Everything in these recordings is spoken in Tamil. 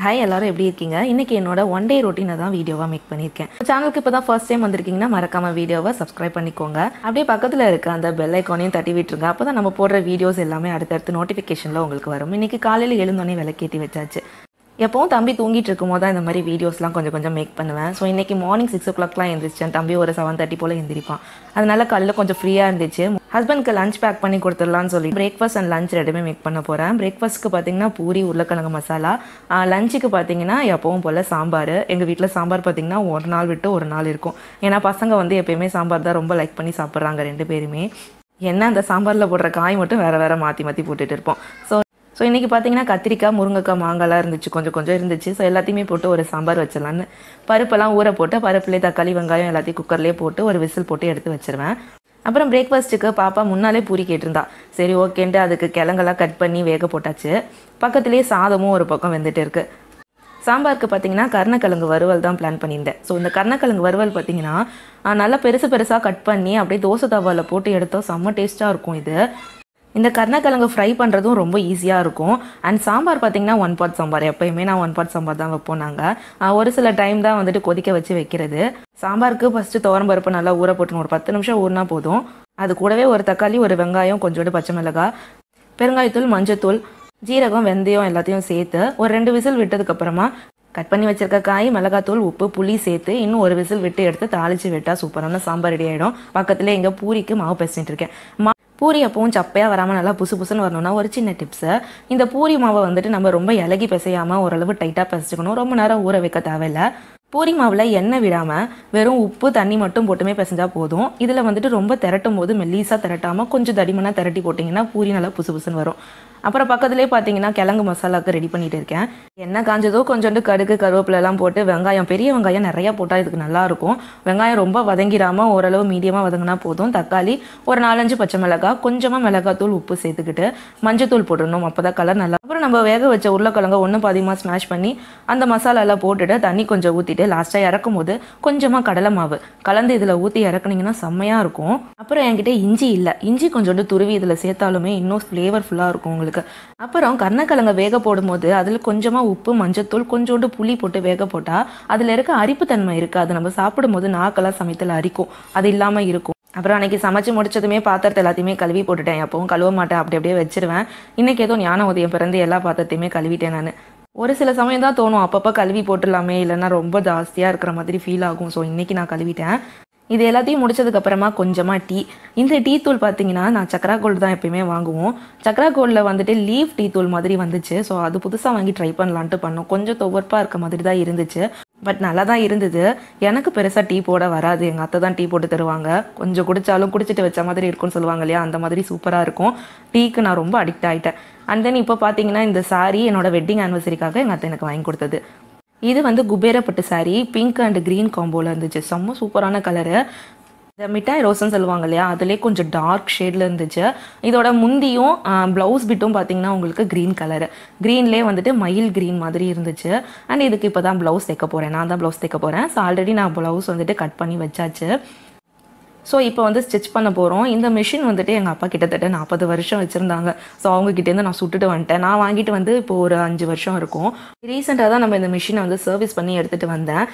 ஹாய் எல்லாரும் எப்படி இருக்கீங்க? இன்னைக்கு என்னோட ஒன் டே ரொட்டீனை தான் வீடியோவாக மேக் பண்ணியிருக்கேன். சேனலுக்கு இப்போ தான் ஃபர்ஸ்ட் டைம் வந்திருக்கீங்கன்னா மறக்காம வீடியோவை சப்ஸ்கிரைப் பண்ணிக்கோங்க. அப்படியே பக்கத்தில் இருக்க அந்த பெல் ஐக்கானையும் தட்டி விட்டுருங்க. அப்போ தான் நம்ம போடுற வீடியோஸ் எல்லாமே அடுத்தடுத்து நோட்டிஃபிகேஷனில் உங்களுக்கு வரும். இன்னைக்கு காலையில் எழுந்தோடனே விளக்கேற்றி வச்சாச்சு. எப்பவும் தம்பி தூங்கிட்டு இருக்கும்போது தான் இந்த மாதிரி வீடியோஸ்லாம் கொஞ்சம் கொஞ்சம் மேக் பண்ணுவேன். ஸோ இன்றைக்கி மார்னிங் 6 o'clockலாம் எழுந்திரிச்சேன். தம்பி ஒரு 7:30 போல் எழுந்திரிப்பான். அதனால காலையில் கொஞ்சம் ஃப்ரீயாக இருந்துச்சு. ஹஸ்பண்ட்க்கு லஞ்ச் பேக் பண்ணி கொடுத்துடலான்னு சொல்லி பிரேக்ஃபாஸ்ட் அண்ட் லஞ்ச் ரெண்டுமே மேக் பண்ண போகிறேன். பிரேக்ஃபாஸ்ட்டுக்கு பார்த்தீங்கன்னா பூரி உருளைக்கிழங்கு மசாலா, லஞ்சுக்கு பார்த்தீங்கன்னா எப்பவும் போல் சாம்பார். எங்கள் வீட்டில் சாம்பார் பார்த்தீங்கன்னா ஒரு நாள் விட்டு ஒரு நாள் இருக்கும். ஏன்னா பசங்க வந்து எப்பயுமே சாம்பார் தான் ரொம்ப லைக் பண்ணி சாப்பிட்றாங்க 2 பேருமே. என்ன அந்த சாம்பாரில் போடுற காய் மட்டும் வேறு மாற்றி மாற்றி போட்டுட்டு இருப்போம். ஸோ இன்றைக்கி பார்த்தீங்கன்னா கத்திரிக்காய், முருங்கைக்காய், மாங்காய்லாம் இருந்துச்சு, கொஞ்சம் இருந்துச்சு. ஸோ எல்லாத்தையுமே போட்டு ஒரு சாம்பார் வச்சிடலான்னு பருப்பெல்லாம் ஊற போட்டு பருப்புலேயே தக்காளி வெங்காயம் எல்லாத்தையும் குக்கர்லேயே போட்டு ஒரு விசில் போட்டு எடுத்து வச்சிருவேன். அப்புறம் பிரேக்ஃபாஸ்ட்டுக்கு பாப்பா முன்னாலே பூரி கேட்டிருந்தா. சரி ஓகேன்ட்டு அதுக்கு கிழங்கெல்லாம் கட் பண்ணி வேக போட்டாச்சு. பக்கத்துலேயே சாதமும் ஒரு பக்கம் வெந்துட்டு இருக்கு. சாம்பாருக்கு பார்த்தீங்கன்னா கருணக்கிழங்கு வறுவல் தான் பிளான் பண்ணியிருந்தேன். ஸோ இந்த கருணக்கிழங்கு வறுவல் பார்த்தீங்கன்னா நல்லா பெருசாக கட் பண்ணி அப்படியே தோசை தவாவில் போட்டு எடுத்தோம். செம்ம டேஸ்ட்டாக இருக்கும் இது. இந்த கருணக்கிழங்கு ஃப்ரை பண்ணுறதும் ரொம்ப ஈஸியாக இருக்கும். அண்ட் சாம்பார் பார்த்தீங்கன்னா 1 pot சாம்பார். எப்போயுமே நான் 1 pot சாம்பார் தான் வைப்போம் நாங்கள். ஒரு சில டைம் தான் வந்துட்டு கொதிக்க வச்சு வைக்கிறது. சாம்பாருக்கு ஃபஸ்ட்டு துவரம் பருப்பு நல்லா ஊற போட்டுணும். ஒரு 10 நிமிஷம் ஊறினா போதும். அது கூடவே ஒரு தக்காளி, ஒரு வெங்காயம், கொஞ்சோண்டு பச்சை மிளகாய், பெருங்காயத்தூள், மஞ்சத்தூள், ஜீரகம், வெந்தயம் எல்லாத்தையும் சேர்த்து ஒரு 2 விசில் விட்டதுக்கப்புறமா கட் பண்ணி வச்சிருக்க காய், மிளகாத்தூள், உப்பு, புளி சேர்த்து இன்னும் ஒரு விசில் விட்டு எடுத்து தாளித்து விட்டால் சூப்பரான சாம்பார் ரெடி ஆகிடும். பக்கத்தில் எங்கள் பூரிக்கு மாவு பிசைஞ்சிட்டு இருக்கேன். பூரி அப்பவும் சப்பையாக வராமல் நல்லா புசுன்னு வரணும்னா ஒரு சின்ன டிப்ஸு, இந்த பூரி மாவை வந்துட்டு நம்ம ரொம்ப இலகி பிசையாமல் ஓரளவு டைட்டாக பிசைச்சிக்கணும். ரொம்ப நேரம் ஊற வைக்க தேவையில்லை. பூரி மாவில் எண்ணெய் விடாமல் வெறும் உப்பு தண்ணி மட்டும் போட்டுமே பிசைஞ்சால் போதும். இதில் வந்துட்டு ரொம்ப திரட்டும் போது மெல்லீஸாக திரட்டாமல் கொஞ்சம் தடிமனாக திரட்டி போட்டிங்கன்னா பூரி நல்லா புசுன்னு வரும். அப்புறம் பக்கத்துலேயே பார்த்தீங்கன்னா கிழங்கு மசாலாவுக்கு ரெடி பண்ணிட்டு இருக்கேன். எண்ணெய் காஞ்சதோ கொஞ்சோண்டு கடுகு, கருவேப்பிலெல்லாம் போட்டு வெங்காயம், பெரிய வெங்காயம் நிறையா போட்டால் இதுக்கு நல்லாயிருக்கும். வெங்காயம் ரொம்ப வதங்கிடாமல் ஓரளவு மீடியமாக வதங்கினா போதும். தக்காளி, ஒரு 4-5 பச்சை மிளகாய், கொஞ்சமாக மிளகாத்தூள், உப்பு சேர்த்துக்கிட்டு மஞ்சத்தூள் போட்டுடணும். அப்போ தான் கலர் நல்லா. அப்புறம் நம்ம வேக வச்ச உருளைக்கிழங்க ஒன்று பாதியமாக ஸ்மாஷ் பண்ணி அந்த மசாலாலாம் போட்டுட்டு தண்ணி கொஞ்சம் ஊற்றிட்டு லாஸ்ட்டாக இறக்கும் போது கொஞ்சமாக கடலை மாவு கலந்து இதில் ஊற்றி இறக்குனீங்கன்னா செம்மையாக இருக்கும். அப்புறம் என்கிட்ட இஞ்சி இல்லை, இஞ்சி கொஞ்சோண்டு துருவி இதில் சேர்த்தாலுமே இன்னும் ஃப்ளேவர்ஃபுல்லாக இருக்கும் உங்களுக்கு. அப்புறம் கருணக்கிழங்க வேக போடும்போது அதில் கொஞ்சமாக உப்பு, மஞ்சத்தூள், கொஞ்சோண்டு புளி போட்டு வேக போட்டால் அதில் இருக்க அரிப்பு தன்மை இருக்குது. அது நம்ம சாப்பிடும்போது நாக்கெல்லாம் சமயத்தில் அரிக்கும், அது இல்லாமல் இருக்கும். அப்புறம் அன்றைக்கி சமைச்சு முடிச்சதுமே பாத்திரத்தை எல்லாத்தையுமே கழுவி போட்டுட்டேன். எப்பவும் கழுவ மாட்டேன், அப்படியே வச்சிருவேன். இன்றைக்கி ஏதோ ஞான உதயம் பிறந்து எல்லா பாத்திரத்தையுமே கழுவிட்டேன் நான். ஒரு சில சமயம் தான் தோணும் அப்பப்போ கழுவி போட்டுடலாமே, இல்லைன்னா ரொம்ப ஜாஸ்தியாக இருக்கிற மாதிரி ஃபீல் ஆகும். ஸோ இன்றைக்கி நான் கழுவிட்டேன். இது எல்லாத்தையும் முடிச்சதுக்கப்புறமா கொஞ்சமாக டீ. இந்த டீ தூள் பார்த்தீங்கன்னா நான் சக்ரா கோல்டு தான் எப்பயுமே வாங்குவோம். சக்ரா கோல்டில் வந்துட்டு லீஃப் டீ தூள் மாதிரி வந்துச்சு. ஸோ அது புதுசாக வாங்கி ட்ரை பண்ணலான்ட்டு பண்ணோம். கொஞ்சம் துவர்ப்பாக இருக்க மாதிரி தான் இருந்துச்சு, பட் நல்லா தான் இருந்தது. எனக்கு பெருசாக டீ போட வராது, எங்கள் அத்தை தான் டீ போட்டு தருவாங்க. கொஞ்சம் குடித்தாலும் குடிச்சிட்டு வச்ச மாதிரி இருக்கும்னு சொல்லுவாங்க இல்லையா, அந்த மாதிரி சூப்பராக இருக்கும். டீக்கு நான் ரொம்ப அடிக்ட் ஆகிட்டேன். அண்ட் தென் இப்போ பார்த்தீங்கன்னா இந்த சாரீ என்னோட வெட்டிங் ஆனிவர்சரிக்காக எங்கள் அத்தை எனக்கு வாங்கி கொடுத்தது. இது வந்து குபேரப்பட்டு சாரீ, பிங்க் அண்ட் க்ரீன் காம்போவில் இருந்துச்சு. செம்ம சூப்பரான கலரு. இந்த மிட்டாய் ரோஸ்ன்னு சொல்லுவாங்க இல்லையா, அதுலேயே கொஞ்சம் டார்க் ஷேடில் இருந்துச்சு. இதோட முந்தியும் ப்ளவுஸ் பிட்டும் பார்த்தீங்கன்னா உங்களுக்கு க்ரீன் கலரு, க்ரீன்லேயே வந்துட்டு மயில் க்ரீன் மாதிரி இருந்துச்சு. அண்ட் இதுக்கு இப்போ தான் ப்ளவுஸ் தைக்க போகிறேன், நான் தான் ப்ளவுஸ் தைக்க போகிறேன். ஸோ ஆல்ரெடி நான் ப்ளவுஸ் வந்துட்டு கட் பண்ணி வச்சாச்சு. ஸோ இப்போ வந்து ஸ்டிச் பண்ண போகிறோம். இந்த மிஷின் வந்துட்டு எங்கள் அப்பா கிட்டத்தட்ட 40 வருஷம் வச்சுருந்தாங்க. ஸோ அவங்ககிட்டேருந்து நான் சுட்டுட்டு வந்துட்டேன். நான் வாங்கிட்டு வந்து இப்போ ஒரு 5 வருஷம் இருக்கும். ரீசெண்டாக தான் நம்ம இந்த மிஷினை வந்து சர்வீஸ் பண்ணி எடுத்துகிட்டு வந்தேன்.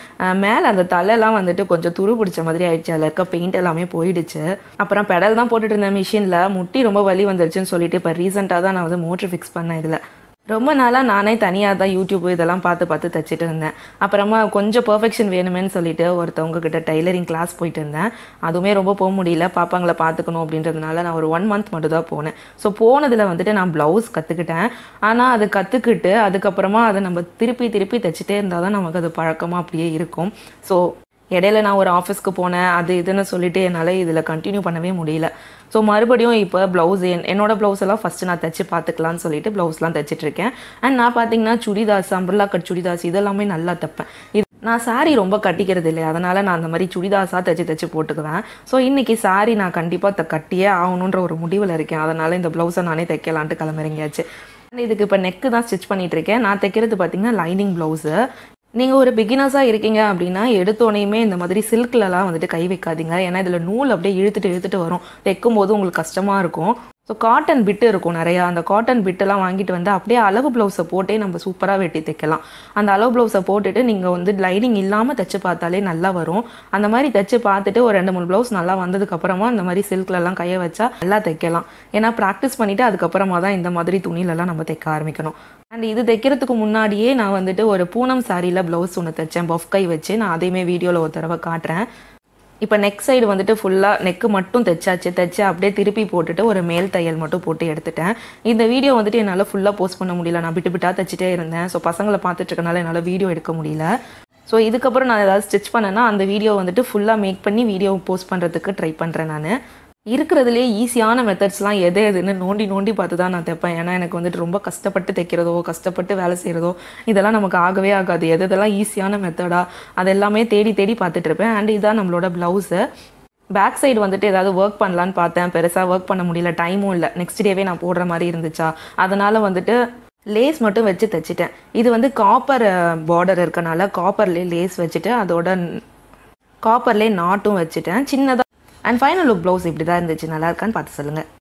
மேலே அந்த தலையெல்லாம் வந்துட்டு கொஞ்சம் துரு பிடிச்ச மாதிரி ஆயிடுச்சு, அதில் இருக்க பெயிண்ட் எல்லாமே போயிடுச்சு. அப்புறம் பெடல் தான் போட்டுட்டு இருந்தேன் மிஷினில், முட்டி ரொம்ப வலி வந்துருச்சுன்னு சொல்லிட்டு இப்போ ரீசெண்டாக தான் நான் வந்து மோட்ரு ஃபிக்ஸ் பண்ணேன். இதில் ரொம்ப நாளாக நானே தனியாக தான் யூடியூப் இதெல்லாம் பார்த்து தைச்சிட்டு இருந்தேன். அப்புறமா கொஞ்சம் பர்ஃபெக்ஷன் வேணுமேன்னு சொல்லிட்டு ஒருத்தவங்க கிட்ட டைலரிங் கிளாஸ் போயிட்டு இருந்தேன். அதுவுமே ரொம்ப போக முடியல, பாப்பாங்களை பார்த்துக்கணும் அப்படின்றதுனால நான் ஒரு 1 month மட்டும் தான் போனேன். ஸோ போனதில் வந்துட்டு நான் ப்ளவுஸ் கற்றுக்கிட்டேன். ஆனால் அது கற்றுக்கிட்டு அதுக்கப்புறமா அதை நம்ம திருப்பி தைச்சிட்டே இருந்தால் தான் நமக்கு அது பழக்கமாக அப்படியே இருக்கும். ஸோ இடையில நான் ஒரு ஆஃபீஸ்க்கு போனேன், அது இதுன்னு சொல்லிட்டு என்னால் இதில் கண்டினியூ பண்ணவே முடியல. ஸோ மறுபடியும் இப்போ ப்ளவுஸ் என்னோட ப்ளவுஸ் எல்லாம் ஃபஸ்ட்டு நான் தைச்சி பார்த்துக்கலான்னு சொல்லிட்டு ப்ளவுஸ்லாம் தைச்சிட்ருக்கேன். அண்ட் நான் பார்த்தீங்கன்னா சுடிதாஸ், அம்பர்லா கட் சுடிதாஸ் இதெல்லாமே நல்லா தைப்பேன். நான் சாரீ ரொம்ப கட்டிக்கிறது இல்லை, அதனால் நான் அந்த மாதிரி சுடிதாஸாக தைச்சி போட்டுக்குவேன். ஸோ இன்றைக்கி சாரீ நான் கண்டிப்பாக கட்டியே ஆகணுன்ற ஒரு முடிவில் இருக்கேன். அதனால் இந்த ப்ளவுஸை நானே தைக்கலான்ட்டு கிளம்புறீங்கயாச்சு. இதுக்கு இப்போ நெக்கு தான் ஸ்டிச் பண்ணிகிட்ருக்கேன். நான் தைக்கிறது பார்த்திங்கன்னா லைனிங் ப்ளவுஸு. நீங்கள் ஒரு பிகினர்ஸாக இருக்கீங்க அப்படின்னா எடுத்தோனையுமே இந்த மாதிரி சில்க்லலாம் வந்துட்டு கை வைக்காதீங்க. ஏன்னா இதில் நூல் அப்படியே இழுத்துட்டு வரும், தைக்கும் போது உங்களுக்கு கஷ்டமாக இருக்கும். ஸோ காட்டன் பிட்டு இருக்கும் நிறையா, அந்த காட்டன் பிட்டெல்லாம் வாங்கிட்டு வந்து அப்படியே அளவு ப்ளவுஸை போட்டே நம்ம சூப்பராக வெட்டி தைக்கலாம். அந்த அளவு ப்ளவுஸை போட்டுட்டு நீங்கள் வந்து லைனிங் இல்லாமல் தைச்சு பார்த்தாலே நல்லா வரும். அந்த மாதிரி தைச்சு பார்த்துட்டு ஒரு 2-3 ப்ளவுஸ் நல்லா வந்ததுக்கப்புறமா இந்த மாதிரி சில்க்லலாம் கையை வச்சா நல்லா தைக்கலாம். ஏன்னா ப்ராக்டிஸ் பண்ணிவிட்டு அதுக்கப்புறமா தான் இந்த மாதிரி துணிலெல்லாம் நம்ம தைக்க ஆரம்பிக்கணும். அண்ட் இது தைக்கிறதுக்கு முன்னாடியே நான் வந்துட்டு ஒரு பூனம் சாரியில் ப்ளவுஸ் ஒன்று தைச்சேன் பஃப் கை வச்சு. நான் அதையுமே வீடியோவில் ஒரு தடவை காட்டுறேன். இப்போ நெக் சைடு வந்துட்டு ஃபுல்லாக நெக்கு மட்டும் தைச்சு அப்படியே திருப்பி போட்டுட்டு ஒரு மேல் தையல் மட்டும் போட்டு எடுத்துட்டேன். இந்த வீடியோ வந்துட்டு என்னால் ஃபுல்லாக போஸ்ட் பண்ண முடியல, நான் பிட்டாக தைச்சிட்டே இருந்தேன். ஸோ பசங்களை பார்த்துட்டு இருக்கனால என்னால் வீடியோ எடுக்க முடியல. ஸோ இதுக்கப்புறம் நான் ஏதாவது ஸ்டிச் பண்ணேன்னா அந்த வீடியோ வந்துட்டு ஃபுல்லாக மேக் பண்ணி வீடியோ போஸ்ட் பண்ணுறதுக்கு ட்ரை பண்ணுறேன். நான் இருக்கிறதுலே ஈஸியான மெத்தட்ஸ்லாம் எதுன்னு நோண்டி பார்த்து தான் நான் தைப்பேன். ஏன்னா எனக்கு வந்துட்டு ரொம்ப கஷ்டப்பட்டு தைக்கிறதோ கஷ்டப்பட்டு வேலை செய்கிறதோ இதெல்லாம் நமக்கு ஆகவே ஆகாது. எதெல்லாம் ஈஸியான மெத்தடா அதெல்லாமே தேடி பார்த்துட்டு இருப்பேன். அண்ட் இதுதான் நம்மளோட ப்ளவுஸு. பேக் சைடு வந்துட்டு ஏதாவது ஒர்க் பண்ணலான்னு பார்த்தேன், பெருசாக ஒர்க் பண்ண முடியல, டைமும் இல்லை. நெக்ஸ்ட் டேவே நான் போடுற மாதிரி இருந்துச்சா, அதனால் வந்துட்டு லேஸ் மட்டும் வச்சு தைச்சிட்டேன். இது வந்து காப்பர் பார்டர் இருக்கனால காப்பர்லேயே லேஸ் வச்சுட்டு அதோட காப்பர்லேயே நாட்டும் வச்சுட்டேன் சின்னதாக. அண்ட் ஃபைனல் லுக் ப்ளவுஸ் இப்படி தான் இருந்துச்சு. நல்லா இருக்கான்னு பார்த்து சொல்லுங்கள்.